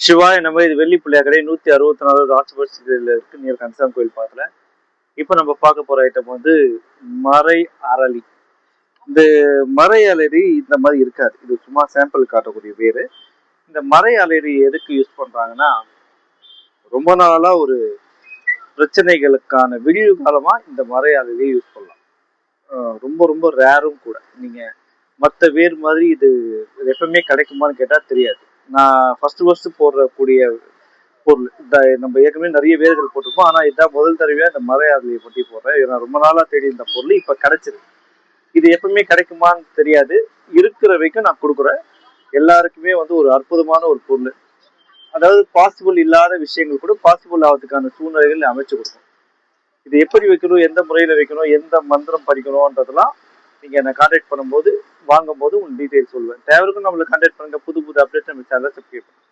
சிவாய நம்ம இது வெள்ளி பிள்ளையாக்கடை 164 ராஜபக்சில இருக்கு நியர் கன்சாம் கோயில் பாத்துல. இப்ப நம்ம பார்க்க போற ஐட்டம் வந்து மறை அரளி. இந்த மறை அலரி இந்த மாதிரி இருக்காது, இது சும்மா சாம்பிள் காட்டக்கூடிய பேரு. இந்த மறை அலரி எதுக்கு யூஸ் பண்றாங்கன்னா, ரொம்ப நாளா ஒரு பிரச்சனைகளுக்கான விடிவு காலமா இந்த மறை அலரியை யூஸ் பண்ணலாம். ரொம்ப ரொம்ப ரேரும் கூட. நீங்க மற்ற வேர் மாதிரி இது எப்பவுமே கிடைக்குமான்னு கேட்டா தெரியாது. நான் ஃபர்ஸ்ட் போடக்கூடிய பொருள் நம்ம ஏற்கனவே நிறைய வேர்கள் போட்டிருப்போம், ஆனா இதான் முதல் தடவையா இந்த மலை அரளியை பற்றி போடுறேன். நான் ரொம்ப நாளா தேடி இந்த பொருள் இப்ப கிடைச்சிருக்கு. இது எப்பவுமே கிடைக்குமான்னு தெரியாது, இருக்கிற வரைக்கும் நான் கொடுக்குறேன். எல்லாருக்குமே வந்து ஒரு அற்புதமான ஒரு பொருள். அதாவது பாசிபிள் இல்லாத விஷயங்கள் கூட பாசிபிள் ஆகிறதுக்கான சூழ்நிலைகள் அமைச்சு கொடுக்கும். இது எப்படி வைக்கணும், எந்த முறையில வைக்கணும், எந்த மந்திரம் படிக்கணும்ன்றதெல்லாம் நீங்க என்ன கான்டாக்ட் பண்ணும்போது வாங்கும் போது உங்களுக்கு டீடைல்ஸ் சொல்லுவேன். தேவைக்கும் நம்மளை கான்டாக்ட் பண்ணுங்க. புது புது அப்டேட் நம்ம சேனலை சப்ஸ்கிரைப் பண்ணுங்க.